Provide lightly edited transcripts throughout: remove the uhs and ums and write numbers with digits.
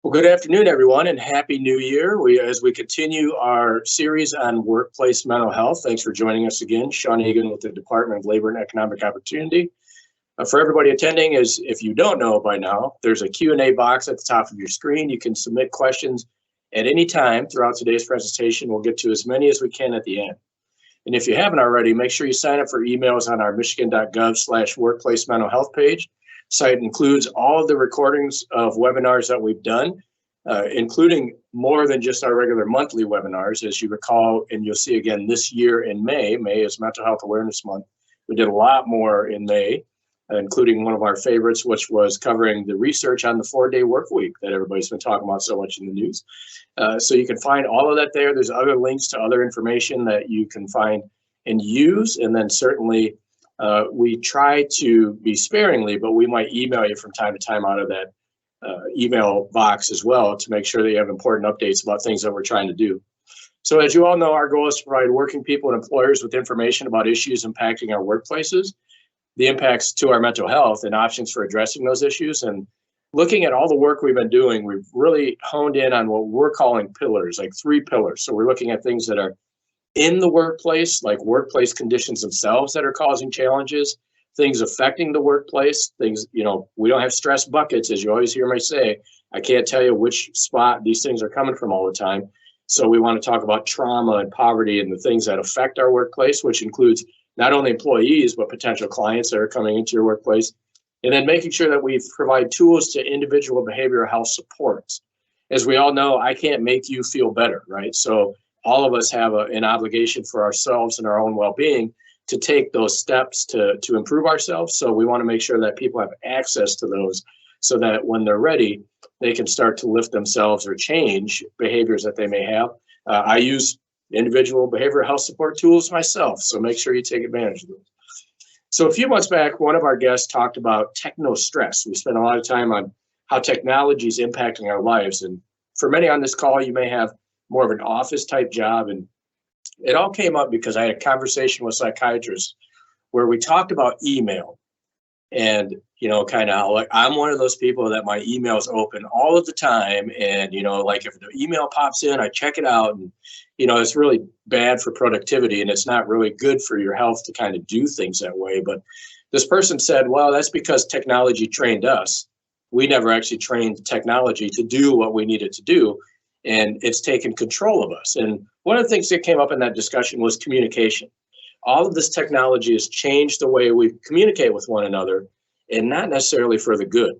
Well, good afternoon, everyone, and Happy New Year. As we continue our series on workplace mental health, thanks for joining us again. Sean Egan with the Department of Labor and Economic Opportunity. For everybody attending, as if you don't know by now, there's a Q&A box at the top of your screen. You can submit questions at any time throughout today's presentation. We'll get to as many as we can at the end. And if you haven't already, make sure you sign up for emails on our michigan.gov/workplace mental health page. Site includes all of the recordings of webinars that we've done, including more than just our regular monthly webinars. As you recall, and you'll see again this year in May. May is Mental Health Awareness Month. We did a lot more in May, including one of our favorites, which was covering the research on the 4-day work week that everybody's been talking about so much in the news. So you can find all of that there. There's other links to other information that you can find and use. And then certainly we try to be sparingly, but we might email you from time to time out of that email box as well to make sure that you have important updates about things that we're trying to do. So as you all know, our goal is to provide working people and employers with information about issues impacting our workplaces, the impacts to our mental health, and options for addressing those issues. And looking at all the work we've been doing, we've really honed in on what we're calling pillars, like 3 pillars. So we're looking at things that are in the workplace, like workplace conditions themselves that are causing challenges, things affecting the workplace, things, we don't have stress buckets, as you always hear me say. I can't tell you which spot these things are coming from all the time. So we want to talk about trauma and poverty and the things that affect our workplace, which includes not only employees, but potential clients that are coming into your workplace. And then making sure that we provide tools to individual behavioral health supports. As we all know, I can't make you feel better, right? So all of us have an obligation for ourselves and our own well-being to take those steps to improve ourselves. So we want to make sure that people have access to those so that when they're ready, they can start to lift themselves or change behaviors that they may have. I use individual behavioral health support tools myself, so make sure you take advantage of those. So a few months back, one of our guests talked about techno-stress. We spent a lot of time on how technology is impacting our lives. And for many on this call, you may have more of an office type job. And it all came up because I had a conversation with psychiatrists where we talked about email and, kind of how like I'm one of those people that my email's open all of the time. And, like if the email pops in, I check it out and, it's really bad for productivity and it's not really good for your health to kind of do things that way. But this person said, well, that's because technology trained us. We never actually trained technology to do what we needed to do. And it's taken control of us. And one of the things that came up in that discussion was communication. All of this technology has changed the way we communicate with one another and not necessarily for the good.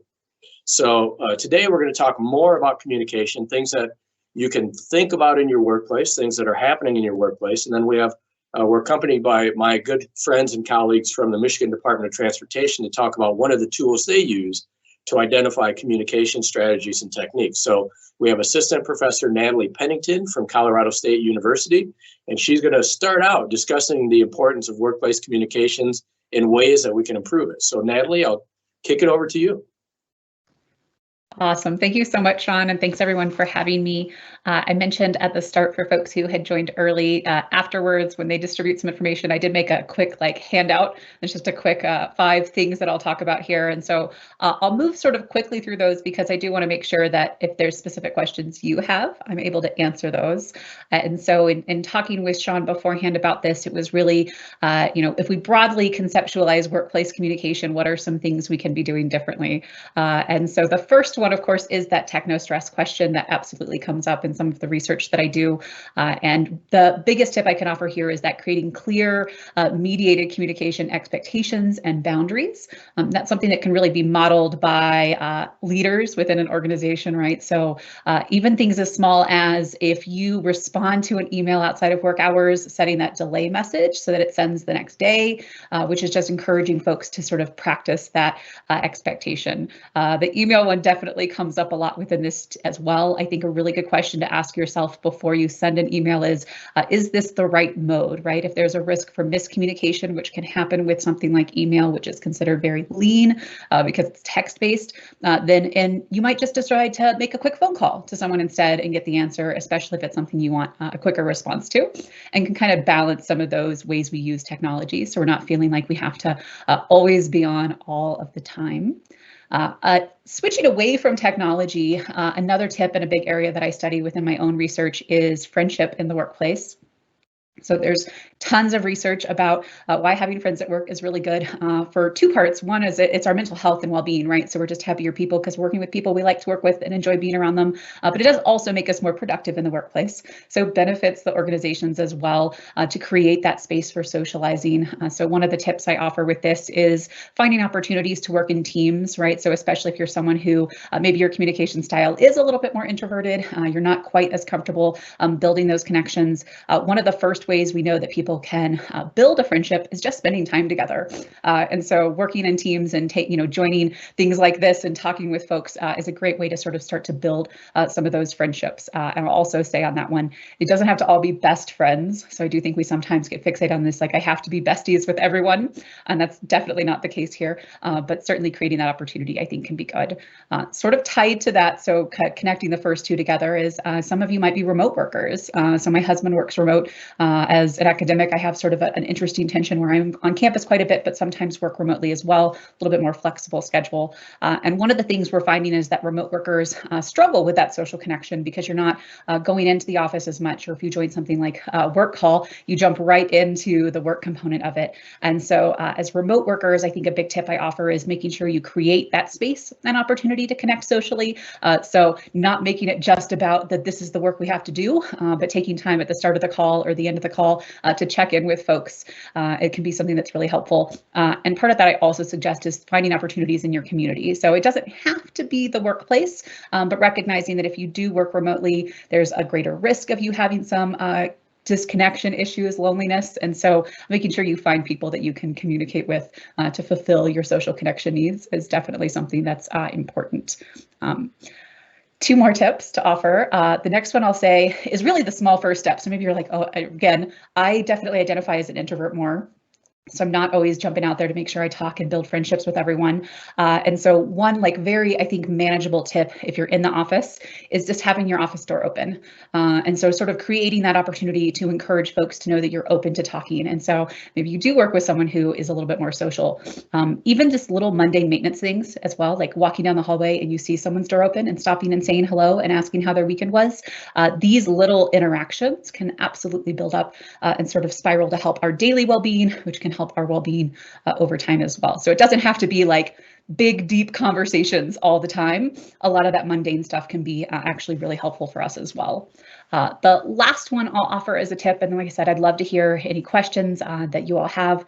So today we're going to talk more about communication, things that you can think about in your workplace, things that are happening in your workplace. And then we're accompanied by my good friends and colleagues from the Michigan Department of Transportation to talk about one of the tools they use to identify communication strategies and techniques. So we have Assistant Professor Natalie Pennington from Colorado State University, and she's going to start out discussing the importance of workplace communications in ways that we can improve it. So Natalie, I'll kick it over to you. Awesome. Thank you so much, Sean, and thanks everyone for having me. I mentioned at the start for folks who had joined early, afterwards when they distribute some information, I did make a quick handout. It's just a quick 5 things that I'll talk about here. And so I'll move sort of quickly through those because I do want to make sure that if there's specific questions you have, I'm able to answer those. And so in talking with Sean beforehand about this, it was really, if we broadly conceptualize workplace communication, what are some things we can be doing differently? And so the first one, of course, is that techno-stress question that absolutely comes up in some of the research that I do. And the biggest tip I can offer here is that creating clear mediated communication expectations and boundaries. That's something that can really be modeled by leaders within an organization, right? So even things as small as if you respond to an email outside of work hours, setting that delay message so that it sends the next day, which is just encouraging folks to sort of practice that expectation. The email one definitely comes up a lot within this as well. I think a really good question to ask yourself before you send an email is this the right mode, right? If there's a risk for miscommunication, which can happen with something like email, which is considered very lean because it's text-based, then you might just decide to make a quick phone call to someone instead and get the answer, especially if it's something you want a quicker response to, and can kind of balance some of those ways we use technology so we're not feeling like we have to always be on all of the time. Switching away from technology, another tip and a big area that I study within my own research is friendship in the workplace. So there's tons of research about why having friends at work is really good for two parts. One is it's our mental health and well-being, right? So we're just happier people because we're working with people we like to work with and enjoy being around them. But it does also make us more productive in the workplace. So benefits the organizations as well to create that space for socializing. So one of the tips I offer with this is finding opportunities to work in teams, right? So especially if you're someone who maybe your communication style is a little bit more introverted, you're not quite as comfortable building those connections. One of the first ways we know that people can build a friendship is just spending time together. And so working in teams and joining things like this and talking with folks is a great way to sort of start to build some of those friendships. And I'll also say on that one, it doesn't have to all be best friends. So I do think we sometimes get fixated on this, like I have to be besties with everyone. And that's definitely not the case here. But certainly creating that opportunity, I think, can be good. Sort of tied to that, so connecting the first two together is some of you might be remote workers. So my husband works remote. As an academic, I have sort of an interesting tension where I'm on campus quite a bit, but sometimes work remotely as well, a little bit more flexible schedule. And one of the things we're finding is that remote workers struggle with that social connection because you're not going into the office as much, or if you join something like Work Call, you jump right into the work component of it. And so as remote workers, I think a big tip I offer is making sure you create that space and opportunity to connect socially. So not making it just about that this is the work we have to do, but taking time at the start of the call or the end of the call to check in with folks. It can be something that's really helpful. And part of that I also suggest is finding opportunities in your community. So it doesn't have to be the workplace, but recognizing that if you do work remotely, there's a greater risk of you having some disconnection issues, loneliness. And so making sure you find people that you can communicate with to fulfill your social connection needs is definitely something that's important. Two more tips to offer. The next one I'll say is really the small first step. So maybe you're like, oh, again, I definitely identify as an introvert more. So I'm not always jumping out there to make sure I talk and build friendships with everyone. And so one very, I think, manageable tip if you're in the office is just having your office door open. And so sort of creating that opportunity to encourage folks to know that you're open to talking. And so maybe you do work with someone who is a little bit more social. Even just little mundane maintenance things as well, like walking down the hallway and you see someone's door open and stopping and saying hello and asking how their weekend was. These little interactions can absolutely build up and sort of spiral to help our daily well-being, which can help our well-being over time as well. So it doesn't have to be like big, deep conversations all the time. A lot of that mundane stuff can be actually really helpful for us as well. The last one I'll offer as a tip, and like I said, I'd love to hear any questions that you all have,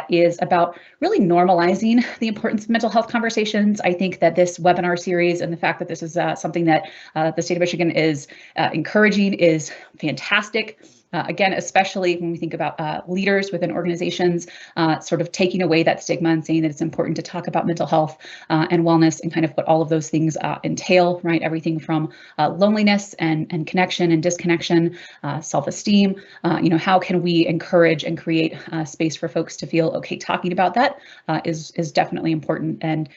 is about really normalizing the importance of mental health conversations. I think that this webinar series and the fact that this is something that the state of Michigan is encouraging is fantastic. Again, especially when we think about leaders within organizations, sort of taking away that stigma and saying that it's important to talk about mental health and wellness and kind of what all of those things entail, right? Everything from loneliness and connection and disconnection, self-esteem. How can we encourage and create space for folks to feel okay talking about that is definitely important. And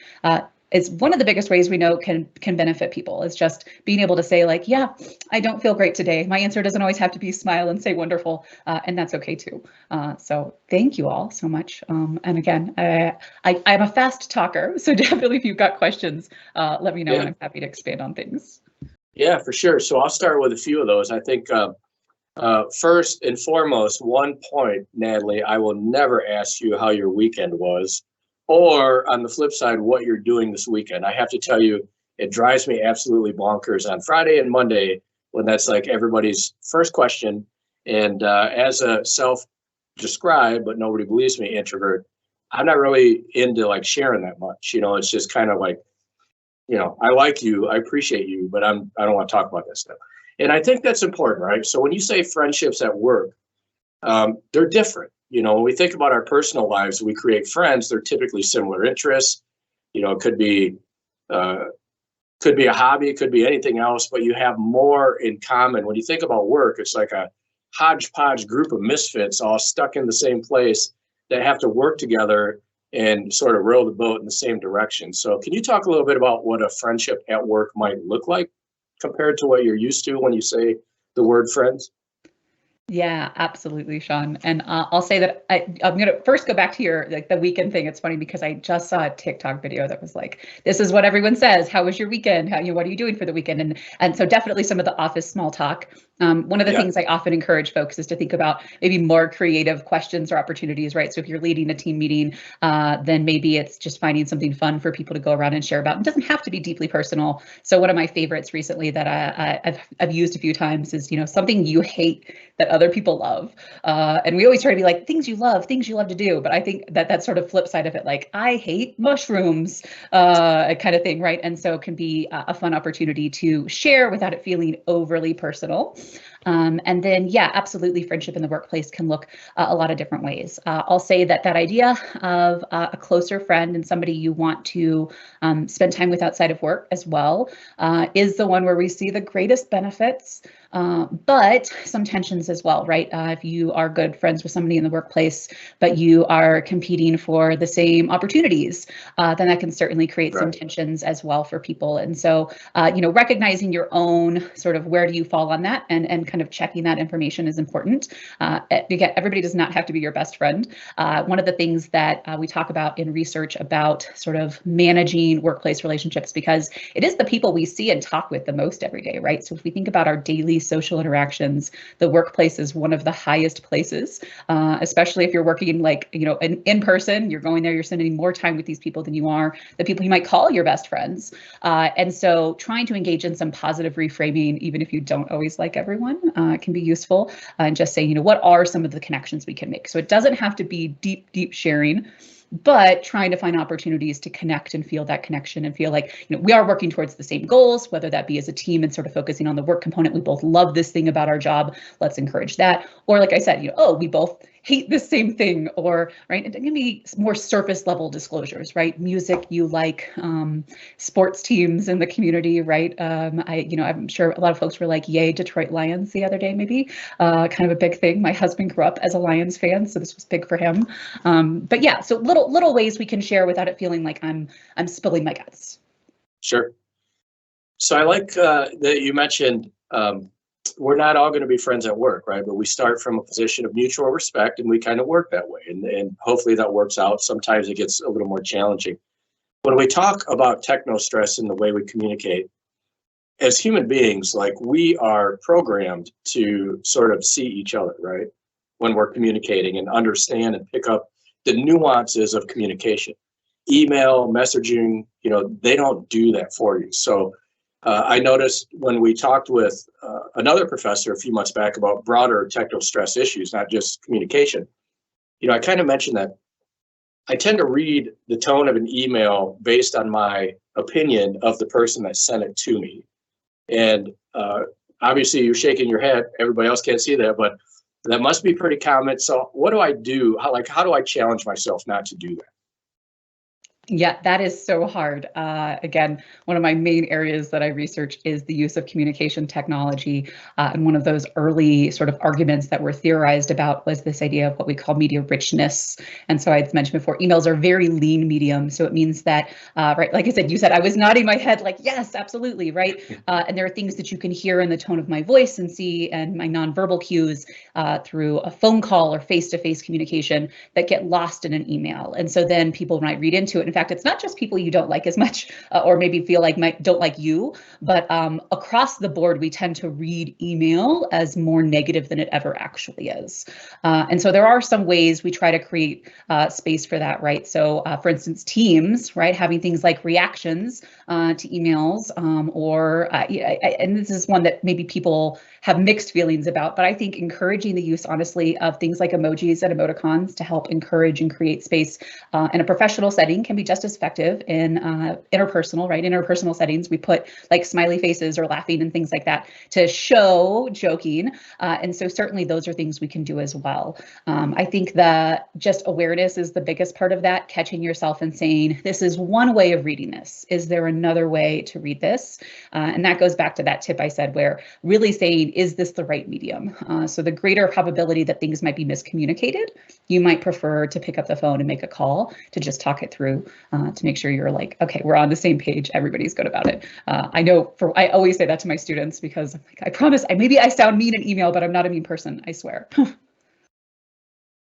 it's one of the biggest ways we know can benefit people is just being able to say like, yeah, I don't feel great today. My answer doesn't always have to be smile and say wonderful, and that's okay too. So thank you all so much. And again, I'm a fast talker, so definitely if you've got questions, let me know and I'm happy to expand on things. Yeah, for sure. So I'll start with a few of those. I think first and foremost, one point, Natalie, I will never ask you how your weekend was, or on the flip side, what you're doing this weekend. I have to tell you, it drives me absolutely bonkers on Friday and Monday when that's like everybody's first question. And as a self-described, but nobody believes me, introvert, I'm not really into like sharing that much. It's just kind of like, I like you, I appreciate you, but I don't want to talk about that stuff. And I think that's important, right? So when you say friendships at work, they're different. When we think about our personal lives, we create friends, they're typically similar interests. It could be a hobby, it could be anything else, but you have more in common. When you think about work, it's like a hodgepodge group of misfits all stuck in the same place that have to work together and sort of row the boat in the same direction. So can you talk a little bit about what a friendship at work might look like compared to what you're used to when you say the word friends? Yeah, absolutely, Sean. And I'll say that I'm going to first go back to your like the weekend thing. It's funny because I just saw a TikTok video that was like, "This is what everyone says. How was your weekend? What are you doing for the weekend?" And so definitely some of the office small talk. One of the Yeah, things I often encourage folks is to think about maybe more creative questions or opportunities, right? So if you're leading a team meeting, then maybe it's just finding something fun for people to go around and share about. It doesn't have to be deeply personal. So one of my favorites recently that I've used a few times is something you hate that other people love. And we always try to be like things you love to do. But I think that that's sort of flip side of it, like I hate mushrooms, kind of thing, right? And so it can be a fun opportunity to share without it feeling overly personal. And then, yeah, absolutely, friendship in the workplace can look a lot of different ways. I'll say that idea of a closer friend and somebody you want to spend time with outside of work as well is the one where we see the greatest benefits. But some tensions as well, right? If you are good friends with somebody in the workplace, but you are competing for the same opportunities, then that can certainly create some tensions as well for people. And so, recognizing your own sort of where do you fall on that and kind of checking that information is important. Again, everybody does not have to be your best friend. One of the things that we talk about in research about sort of managing workplace relationships, because it is the people we see and talk with the most every day, right? So if we think about our daily social interactions, the workplace is one of the highest places, especially if you're working like, in person, you're going there, you're spending more time with these people than you are the people you might call your best friends. And so trying to engage in some positive reframing, even if you don't always like everyone, can be useful. And just saying, what are some of the connections we can make? So it doesn't have to be deep sharing, but trying to find opportunities to connect and feel that connection and feel like, we are working towards the same goals, whether that be as a team and sort of focusing on the work component. We both love this thing about our job. Let's encourage that. Or like I said, we both hate the same thing, or right. It can be more surface level disclosures, right? Music you like, sports teams in the community, right? I'm sure a lot of folks were like, "Yay, Detroit Lions" the other day, maybe kind of a big thing. My husband grew up as a Lions fan, so this was big for him. But yeah, so little ways we can share without it feeling like I'm spilling my guts. sure. So I like that you mentioned we're not all going to be friends at work, right? But we start from a position of mutual respect and we kind of work that way. And hopefully that works out. Sometimes it gets a little more challenging. When we talk about techno stress and the way we communicate, as human beings, like we are programmed to sort of see each other, right? When we're communicating and understand and pick up the nuances of communication. Email, messaging, they don't do that for you. So I noticed when we talked with another professor a few months back about broader techno stress issues, not just communication, I kind of mentioned that I tend to read the tone of an email based on my opinion of the person that sent it to me. And obviously you're shaking your head. Everybody else can't see that, but that must be pretty common. So what do I do? How do I challenge myself not to do that? Yeah, that is so hard. Again, one of my main areas that I research is the use of communication technology. And one of those early sort of arguments that were theorized about was this idea of what we call media richness. And so I'd mentioned before, emails are very lean medium. So it means that, right, like I said, you said, I was nodding my head like, yes, absolutely, right? And there are things that you can hear in the tone of my voice and see and my nonverbal cues through a phone call or face-to-face communication that get lost in an email. And so then people might read into it. In fact, it's not just people you don't like as much or maybe feel like don't like you, but across the board, we tend to read email as more negative than it ever actually is. And so there are some ways we try to create space for that, right? So for instance, Teams, right, having things like reactions to emails and this is one that maybe people have mixed feelings about, but I think encouraging the use, honestly, of things like emojis and emoticons to help encourage and create space in a professional setting can be just as effective in interpersonal, right? Interpersonal settings, we put like smiley faces or laughing and things like that to show joking. And so certainly those are things we can do as well. I think that just awareness is the biggest part of that, catching yourself and saying, this is one way of reading this. Is there another way to read this? And that goes back to that tip I said, where really saying, is this the right medium? So the greater probability that things might be miscommunicated, you might prefer to pick up the phone and make a call to just talk it through. to make sure you're like, okay, we're on the same page. Everybody's good about it. I always say that to my students because I'm like, I promise, maybe I sound mean in email, but I'm not a mean person, I swear.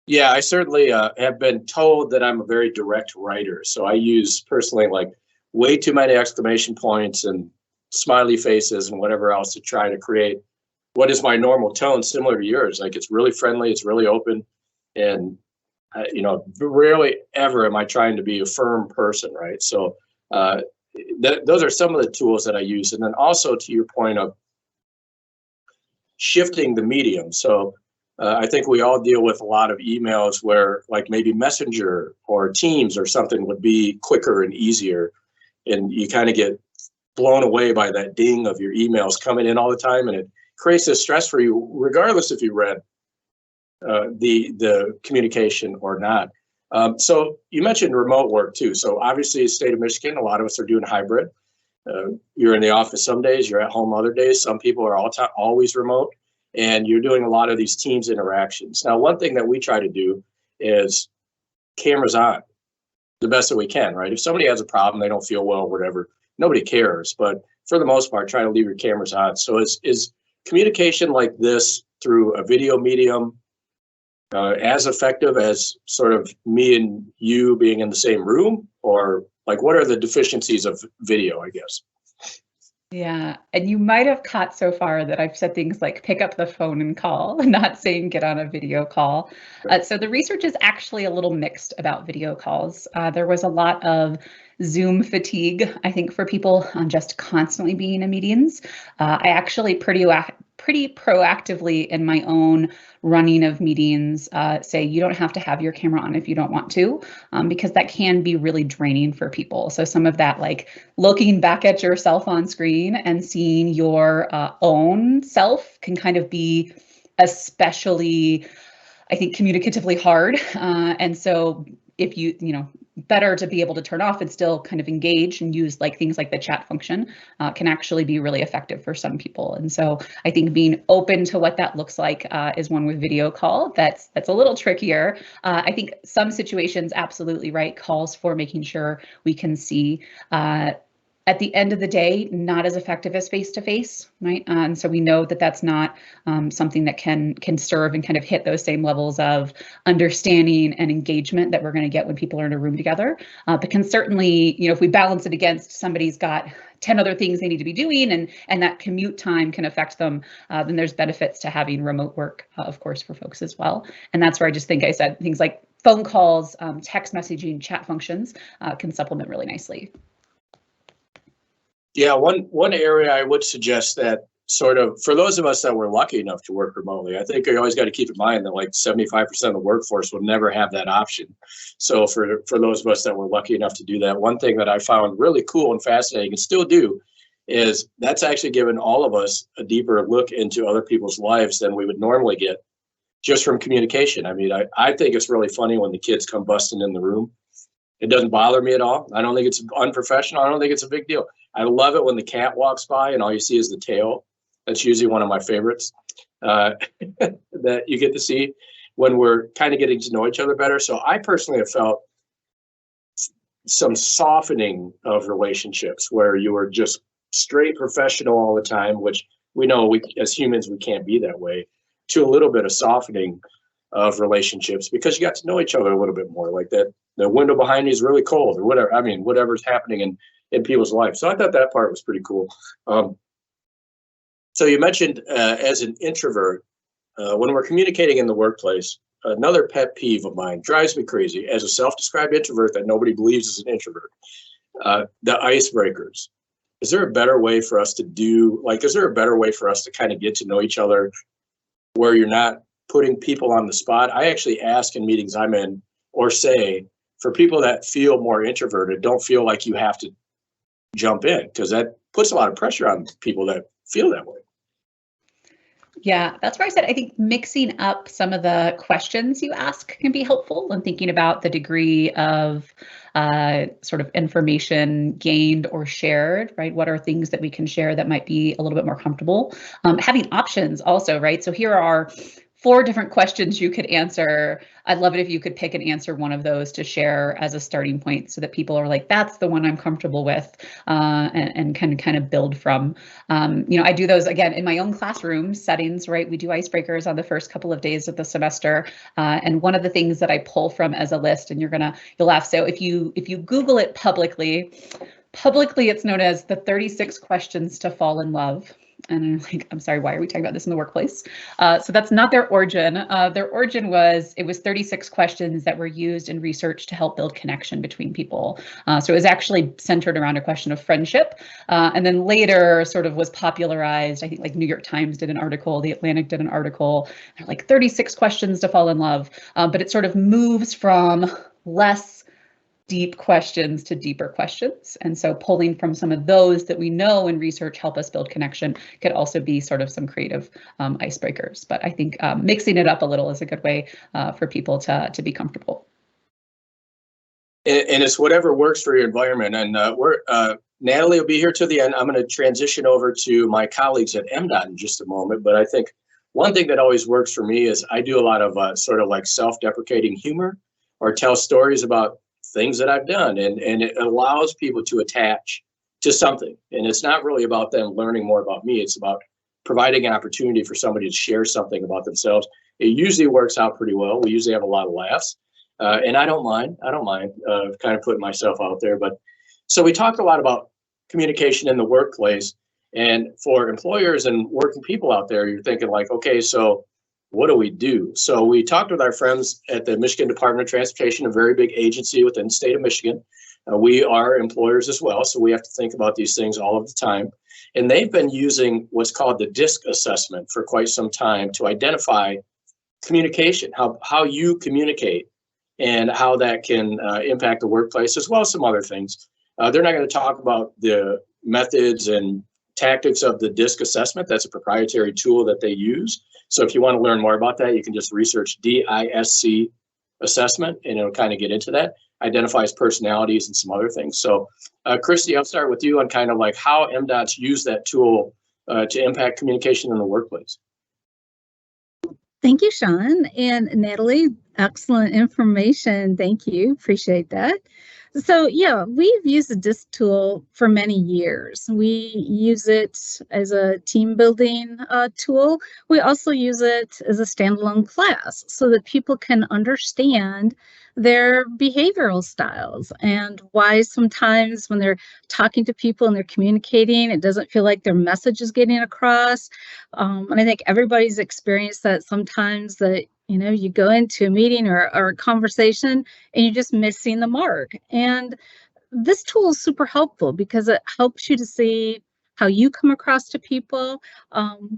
Yeah, I certainly have been told that I'm a very direct writer. So I use personally like way too many exclamation points and smiley faces and whatever else to try to create what is my normal tone, similar to yours. Like it's really friendly, it's really open, and rarely ever am I trying to be a firm person, right? So those are some of the tools that I use, and then also to your point of shifting the medium. So I think we all deal with a lot of emails where like maybe Messenger or Teams or something would be quicker and easier. And you kind of get blown away by that ding of your emails coming in all the time. And it creates this stress for you, regardless if you read the communication or not. So you mentioned remote work too. So obviously state of Michigan, a lot of us are doing hybrid. You're in the office some days, you're at home other days. Some people are always remote. And you're doing a lot of these Teams interactions. Now, one thing that we try to do is cameras on the best that we can, right? If somebody has a problem, they don't feel well, whatever, nobody cares. But for the most part, try to leave your cameras on. So is communication like this through a video medium as effective as sort of me and you being in the same room? Or like, what are the deficiencies of video, I guess? Yeah, and you might have caught so far that I've said things like pick up the phone and call, not saying get on a video call. So the research is actually a little mixed about video calls. There was a lot of Zoom fatigue, I think, for people on just constantly being in meetings. I actually pretty proactively in my own running of meetings say you don't have to have your camera on if you don't want to, because that can be really draining for people. So some of that, like looking back at yourself on screen and seeing your own self, can kind of be especially, I think, communicatively hard. And so if better to be able to turn off and still kind of engage and use like things like the chat function can actually be really effective for some people. And so I think being open to what that looks like is one with video call that's a little trickier. I think some situations, absolutely right, calls for making sure we can see. At the end of the day, not as effective as face-to-face, right? And so we know that that's not something that can serve and kind of hit those same levels of understanding and engagement that we're going to get when people are in a room together. But can certainly, if we balance it against somebody's got 10 other things they need to be doing and that commute time can affect them, then there's benefits to having remote work, of course, for folks as well. And that's where I just think I said things like phone calls, text messaging, chat functions can supplement really nicely. Yeah, one area I would suggest that sort of, for those of us that were lucky enough to work remotely, I think you always got to keep in mind that like 75% of the workforce will never have that option. So for those of us that were lucky enough to do that, one thing that I found really cool and fascinating and still do is that's actually given all of us a deeper look into other people's lives than we would normally get just from communication. I mean, I think it's really funny when the kids come busting in the room. It doesn't bother me at all. I don't think it's unprofessional. I don't think it's a big deal. I love it when the cat walks by and all you see is the tail. That's usually one of my favorites that you get to see when we're kind of getting to know each other better. So I personally have felt some softening of relationships where you are just straight professional all the time, which we know as humans, we can't be that way, to a little bit of softening of relationships because you got to know each other a little bit more, like that the window behind you is really cold or whatever. I mean, whatever's happening in people's life. So I thought that part was pretty cool. So you mentioned as an introvert, when we're communicating in the workplace, another pet peeve of mine, drives me crazy as a self-described introvert that nobody believes is an introvert, the icebreakers. Is there a better way for us to kind of get to know each other where you're not putting people on the spot? I actually ask in meetings I'm in, or say, for people that feel more introverted, don't feel like you have to jump in, because that puts a lot of pressure on people that feel that way. Yeah, that's where I said I think mixing up some of the questions you ask can be helpful when thinking about the degree of sort of information gained or shared, right? What are things that we can share that might be a little bit more comfortable? Having options also, right? So here are 4 different questions you could answer. I'd love it if you could pick and answer one of those to share as a starting point so that people are like, that's the one I'm comfortable with, and can kind of build from. I do those again in my own classroom settings, right? We do icebreakers on the first couple of days of the semester. And one of the things that I pull from as a list, and you'll laugh. So if you Google it publicly, it's known as the 36 questions to fall in love. And I'm like, I'm sorry, why are we talking about this in the workplace? So that's not their origin. Their origin was 36 questions that were used in research to help build connection between people. So it was actually centered around a question of friendship. And then later sort of was popularized. I think like New York Times did an article, The Atlantic did an article. They're like 36 questions to fall in love. But it sort of moves from less deep questions to deeper questions. And so pulling from some of those that we know in research help us build connection could also be sort of some creative icebreakers. But I think mixing it up a little is a good way for people to be comfortable. And it's whatever works for your environment. And Natalie will be here to the end. I'm going to transition over to my colleagues at MDOT in just a moment. But I think one thing that always works for me is I do a lot of sort of like self-deprecating humor or tell stories about things that I've done, and it allows people to attach to something. And it's not really about them learning more about me. It's about providing an opportunity for somebody to share something about themselves. It usually works out pretty well. We usually have a lot of laughs, and I don't mind kind of putting myself out there. But so we talked a lot about communication in the workplace, and for employers and working people out there, you're thinking like, okay, so what do we do? So we talked with our friends at the Michigan Department of Transportation, a very big agency within the state of Michigan. We are employers as well, so we have to think about these things all of the time. And they've been using what's called the DISC assessment for quite some time to identify communication, how you communicate and how that can impact the workplace, as well as some other things. They're not going to talk about the methods and tactics of the DISC assessment. That's a proprietary tool that they use. So if you want to learn more about that, you can just research DISC assessment and it'll kind of get into that. Identifies personalities and some other things. So Christy, I'll start with you on kind of like how MDOT's use that tool to impact communication in the workplace. Thank you, Sean. And Natalie, excellent information. Thank you. Appreciate that. So yeah, we've used the DISC tool for many years. We use it as a team building tool. We also use it as a standalone class so that people can understand their behavioral styles and why sometimes when they're talking to people and they're communicating, it doesn't feel like their message is getting across. And I think everybody's experienced that sometimes that you go into a meeting or a conversation and you're just missing the mark. And this tool is super helpful because it helps you to see how you come across to people,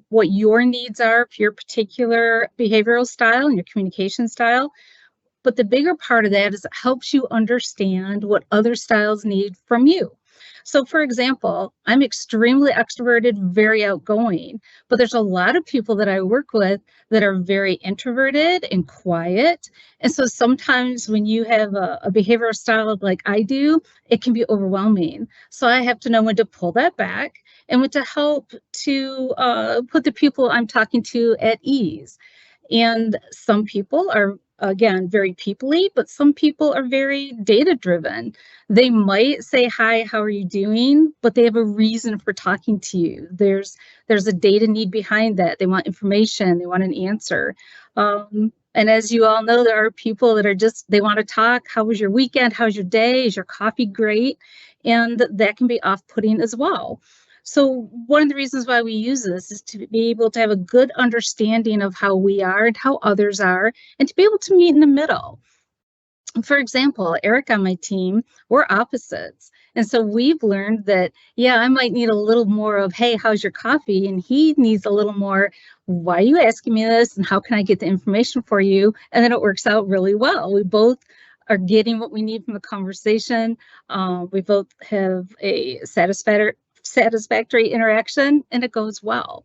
what your needs are for your particular behavioral style and your communication style. But the bigger part of that is it helps you understand what other styles need from you. So for example, I'm extremely extroverted, very outgoing, but there's a lot of people that I work with that are very introverted and quiet. And so sometimes when you have a behavioral style like I do, it can be overwhelming. So I have to know when to pull that back and when to help to put the people I'm talking to at ease. And some people are, again, very people-y, but some people are very data-driven. They might say, hi, how are you doing? But they have a reason for talking to you. There's a data need behind that. They want information. They want an answer. And as you all know, there are people that are just, they want to talk. How was your weekend? How's your day? Is your coffee great? And that can be off-putting as well. So one of the reasons why we use this is to be able to have a good understanding of how we are and how others are, and to be able to meet in the middle. For example, Eric on my team, we're opposites. And so we've learned that, yeah, I might need a little more of, hey, how's your coffee? And he needs a little more, why are you asking me this? And how can I get the information for you? And then it works out really well. We both are getting what we need from the conversation. We both have a satisfactory interaction, and it goes well.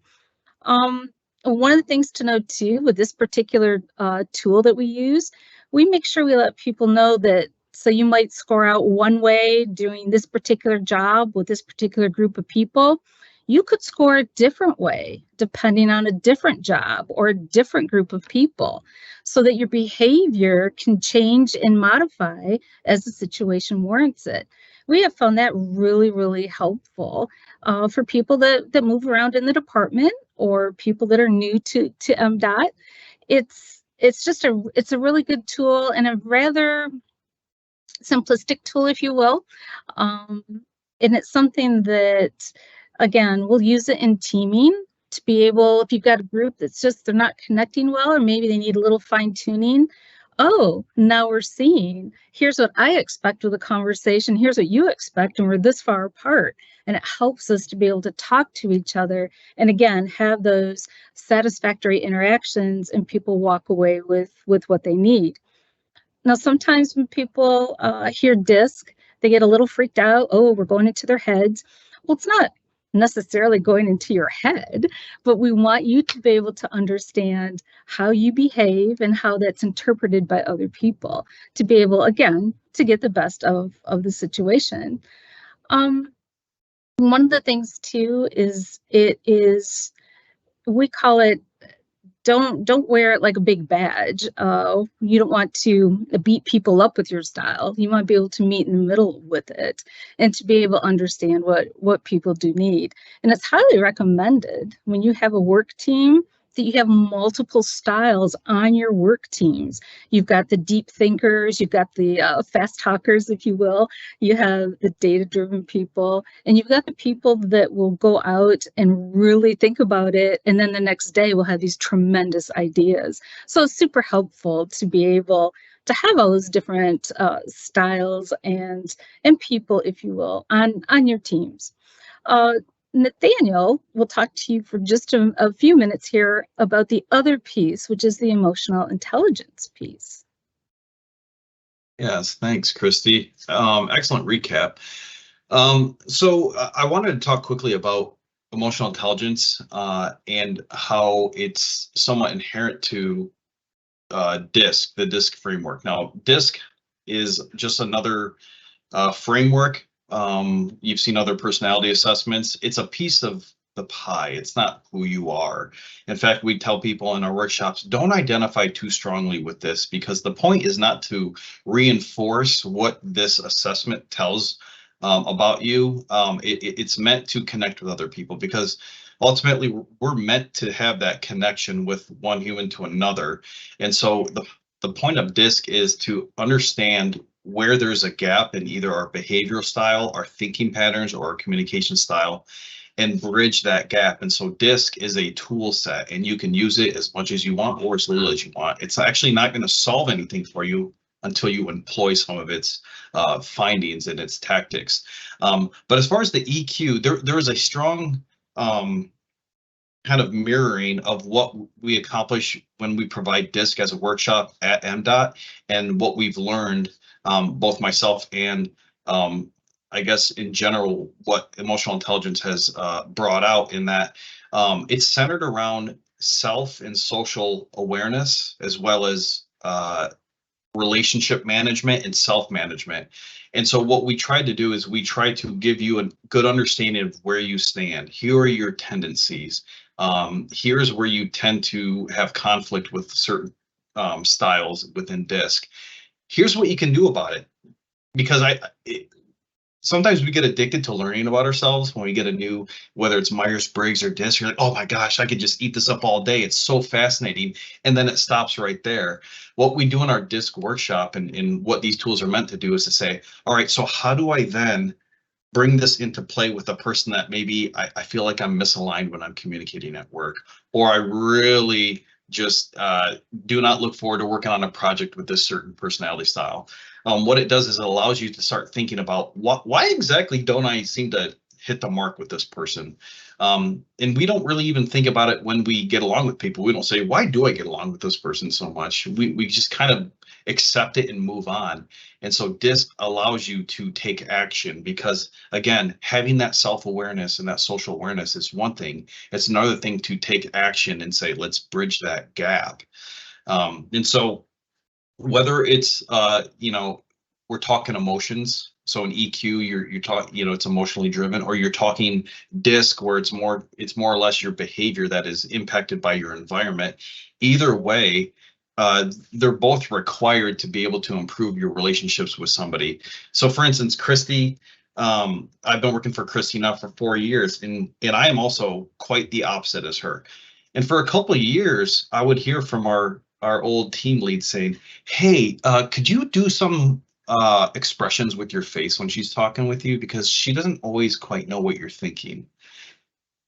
One of the things to note too with this particular tool that we use, we make sure we let people know that, so you might score out one way doing this particular job with this particular group of people. you could score a different way depending on a different job or a different group of people, so that your behavior can change and modify as the situation warrants it. We have found that really, really helpful for people that move around in the department or people that are new to MDOT. It's a really good tool and a rather simplistic tool, if you will. And it's something that, again, we'll use it in teaming to be able, if you've got a group that's just, they're not connecting well, or maybe they need a little fine tuning. Oh, now we're seeing, here's what I expect with a conversation, here's what you expect, and we're this far apart. And it helps us to be able to talk to each other and, again, have those satisfactory interactions, and people walk away with what they need. Now, sometimes when people hear DISC, they get a little freaked out. Oh, we're going into their heads. Well, it's not necessarily going into your head, but we want you to be able to understand how you behave and how that's interpreted by other people, to be able, again, to get the best of the situation. One of the things too is we call it, don't wear it like a big badge. You don't want to beat people up with your style. You want to be able to meet in the middle with it and to be able to understand what people do need. And it's highly recommended when you have a work team that you have multiple styles on your work teams. You've got the deep thinkers, you've got the fast talkers, if you will, you have the data-driven people, and you've got the people that will go out and really think about it, and then the next day we'll have these tremendous ideas. So it's super helpful to be able to have all those different styles and people, if you will, on your teams. Nathaniel will talk to you for just a few minutes here about the other piece, which is the emotional intelligence piece. Yes, thanks, Christy. Excellent recap. So I wanted to talk quickly about emotional intelligence and how it's somewhat inherent to DISC, the DISC framework. Now, DISC is just another framework. You've seen other personality assessments. It's a piece of the pie. It's not who you are. In fact, we tell people in our workshops, don't identify too strongly with this, because the point is not to reinforce what this assessment tells about you. It's meant to connect with other people, because ultimately we're meant to have that connection with one human to another. And so the point of DISC is to understand where there's a gap in either our behavioral style, our thinking patterns, or our communication style, and bridge that gap. And so DISC is a tool set, and you can use it as much as you want or as little as you want. It's actually not going to solve anything for you until you employ some of its findings and its tactics. But as far as the EQ, there is a strong kind of mirroring of what we accomplish when we provide DISC as a workshop at MDOT, and what we've learned, both myself and I guess in general, what emotional intelligence has brought out, in that it's centered around self and social awareness, as well as relationship management and self-management. And so what we tried to do is we tried to give you a good understanding of where you stand. Here are your tendencies. Here's where you tend to have conflict with certain styles within DISC. Here's what you can do about it. Because sometimes we get addicted to learning about ourselves when we get a new, whether it's Myers-Briggs or DISC, you're like, oh my gosh, I could just eat this up all day. It's so fascinating. And then it stops right there. What we do in our DISC workshop, and what these tools are meant to do, is to say, all right, so how do I then bring this into play with a person that maybe I feel like I'm misaligned when I'm communicating at work, or I really just do not look forward to working on a project with this certain personality style. What it does is it allows you to start thinking about why exactly don't I seem to hit the mark with this person? And we don't really even think about it when we get along with people. We don't say, why do I get along with this person so much? We just kind of accept it and move on. And so DISC allows you to take action, because again, having that self-awareness and that social awareness is one thing. It's another thing to take action and say, let's bridge that gap. And so whether it's, we're talking emotions, So in EQ, you're talking, it's emotionally driven, or you're talking DISC, where it's more or less your behavior that is impacted by your environment. Either way, they're both required to be able to improve your relationships with somebody. So for instance, Christy, I've been working for Christy now for 4 years, and I am also quite the opposite as her. And for a couple of years, I would hear from our old team lead saying, "Hey, could you do some expressions with your face when she's talking with you, because she doesn't always quite know what you're thinking."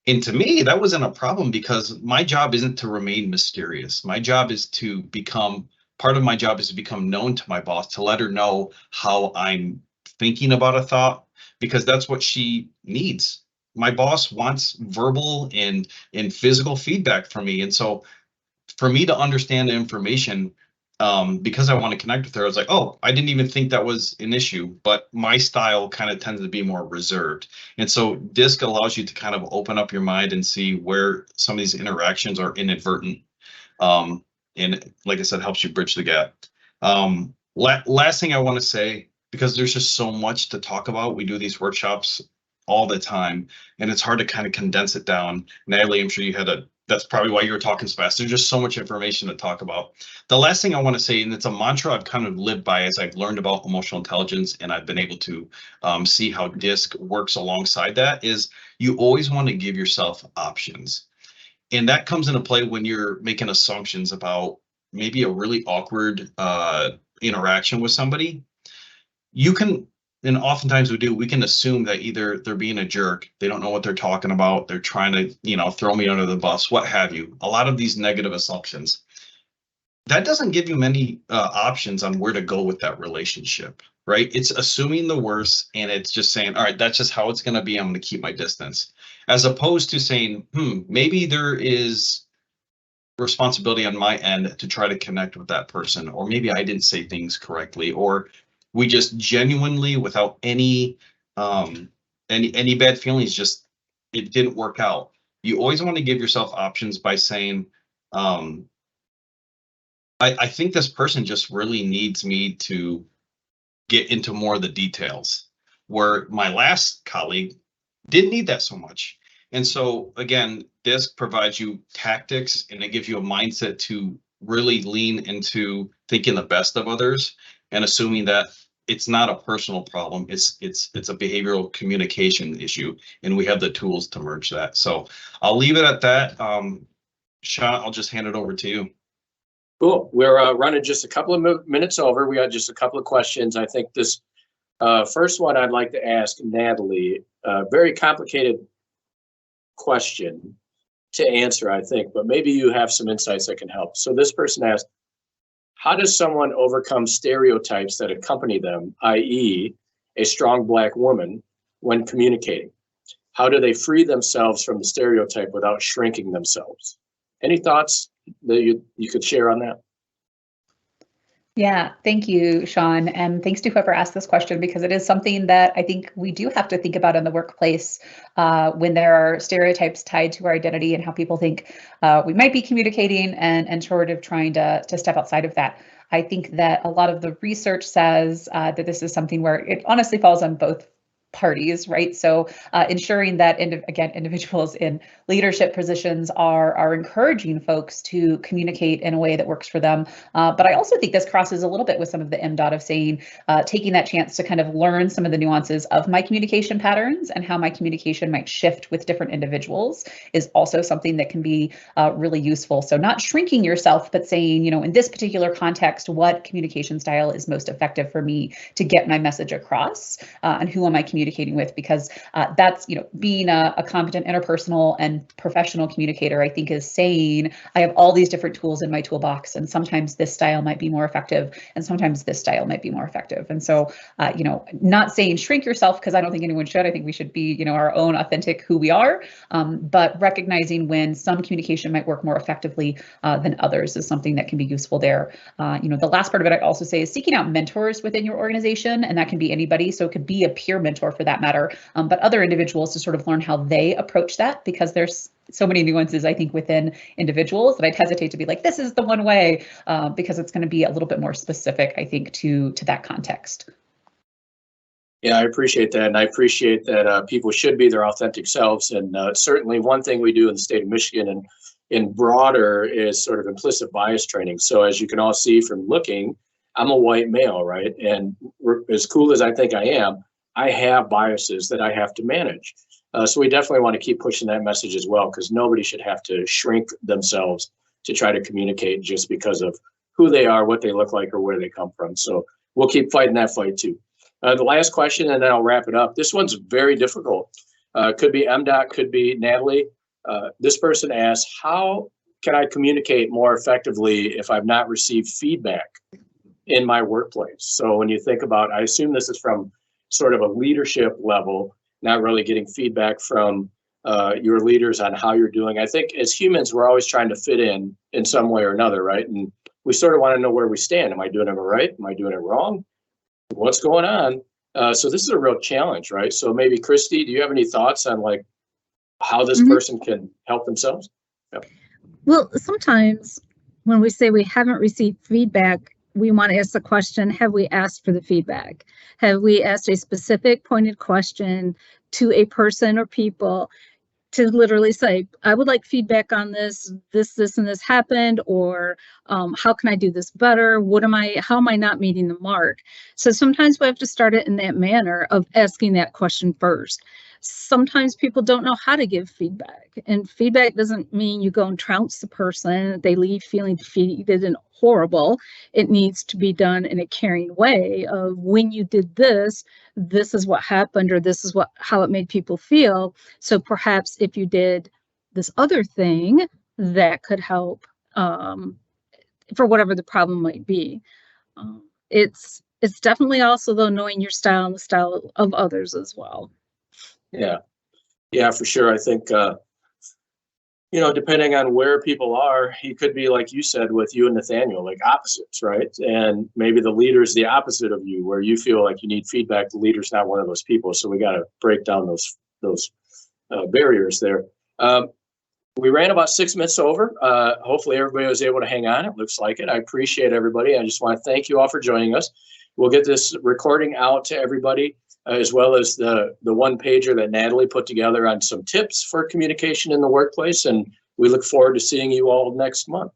And to me, that wasn't a problem, because my job isn't to remain mysterious. My job is to become part of my job is to become known to my boss, to let her know how I'm thinking about a thought, because that's what she needs. My boss wants verbal and physical feedback from me. And so for me to understand the information, because I want to connect with her, I was like, oh, I didn't even think that was an issue, but my style kind of tends to be more reserved. And so DISC allows you to kind of open up your mind and see where some of these interactions are inadvertent. And like I said, helps you bridge the gap. Last thing I want to say, because there's just so much to talk about, we do these workshops all the time, and it's hard to kind of condense it down. Natalie, I'm sure you had that's probably why you were talking so fast. There's just so much information to talk about. The last thing I want to say, and it's a mantra I've kind of lived by as I've learned about emotional intelligence, and I've been able to see how DISC works alongside that, is you always want to give yourself options. And that comes into play when you're making assumptions about maybe a really awkward interaction with somebody. You can, and oftentimes we can assume that either they're being a jerk, they don't know what they're talking about, they're trying to, throw me under the bus, what have you. A lot of these negative assumptions. That doesn't give you many options on where to go with that relationship, right? It's assuming the worst, and it's just saying, all right, that's just how it's going to be. I'm going to keep my distance, as opposed to saying, maybe there is responsibility on my end to try to connect with that person, or maybe I didn't say things correctly, or we just genuinely, without any bad feelings, just it didn't work out. You always want to give yourself options by saying, I think this person just really needs me to get into more of the details, where my last colleague didn't need that so much. And so again, DISC provides you tactics, and it gives you a mindset to really lean into thinking the best of others and assuming that it's not a personal problem. It's a behavioral communication issue, and we have the tools to merge that. So I'll leave it at that. Sean, I'll just hand it over to you. Cool. We're running just a couple of minutes over. We got just a couple of questions. I think this first one I'd like to ask Natalie, a very complicated question to answer, I think, but maybe you have some insights that can help. So this person asked, how does someone overcome stereotypes that accompany them, i.e., a strong Black woman, when communicating? How do they free themselves from the stereotype without shrinking themselves? Any thoughts that you could share on that? Yeah, thank you, Sean. And thanks to whoever asked this question, because it is something that I think we do have to think about in the workplace when there are stereotypes tied to our identity and how people think we might be communicating, and sort of trying to step outside of that. I think that a lot of the research says that this is something where it honestly falls on both parties, right? So ensuring that, individuals in leadership positions are encouraging folks to communicate in a way that works for them. But I also think this crosses a little bit with some of the MDOT of saying, taking that chance to kind of learn some of the nuances of my communication patterns and how my communication might shift with different individuals is also something that can be really useful. So not shrinking yourself, but saying, in this particular context, what communication style is most effective for me to get my message across, and who am I communicating with, because that's, being a competent interpersonal and professional communicator, I think, is saying I have all these different tools in my toolbox, and sometimes this style might be more effective, and sometimes this style might be more effective. And so, not saying shrink yourself, because I don't think anyone should. I think we should be, our own authentic who we are, but recognizing when some communication might work more effectively than others is something that can be useful there. The last part of it, I also say, is seeking out mentors within your organization, and that can be anybody. So it could be a peer mentor for that matter, but other individuals to sort of learn how they approach that, because there's so many nuances, I think, within individuals that I'd hesitate to be like, this is the one way, because it's going to be a little bit more specific, I think, to that context. Yeah, I appreciate that. And I appreciate that people should be their authentic selves. And certainly one thing we do in the state of Michigan and in broader is sort of implicit bias training. So as you can all see from looking, I'm a white male, right? And as cool as I think I am, I have biases that I have to manage. So we definitely want to keep pushing that message as well, because nobody should have to shrink themselves to try to communicate just because of who they are, what they look like, or where they come from. So we'll keep fighting that fight too. The last question, and then I'll wrap it up. This one's very difficult. Could be MDOT, could be Natalie. This person asks, how can I communicate more effectively if I've not received feedback in my workplace? So when you think about, I assume this is from sort of a leadership level, not really getting feedback from your leaders on how you're doing. I think as humans, we're always trying to fit in some way or another, right? And we sort of want to know where we stand. Am I doing it right? Am I doing it wrong? What's going on? So this is a real challenge, right? So maybe Christy, do you have any thoughts on like how this person can help themselves? Yep. Well, sometimes when we say we haven't received feedback, we want to ask the question, have we asked for the feedback? Have we asked a specific pointed question to a person or people to literally say, I would like feedback on this, and this happened, or how can I do this better? How am I not meeting the mark? So sometimes we have to start it in that manner of asking that question first. Sometimes people don't know how to give feedback, and feedback doesn't mean you go and trounce the person, they leave feeling defeated and horrible. It needs to be done in a caring way of, when you did this, this is what happened, or this is how it made people feel. So perhaps if you did this other thing, that could help for whatever the problem might be. It's definitely also, though, knowing your style and the style of others as well. Yeah, for sure. I think, depending on where people are, you could be, like you said, with you and Nathaniel, like opposites, right? And maybe the leader's the opposite of you, where you feel like you need feedback. The leader's not one of those people. So we got to break down those barriers there. We ran about 6 minutes over. Hopefully everybody was able to hang on. It looks like it. I appreciate everybody. I just want to thank you all for joining us. We'll get this recording out to everybody, as well as the one pager that Natalie put together on some tips for communication in the workplace. And we look forward to seeing you all next month.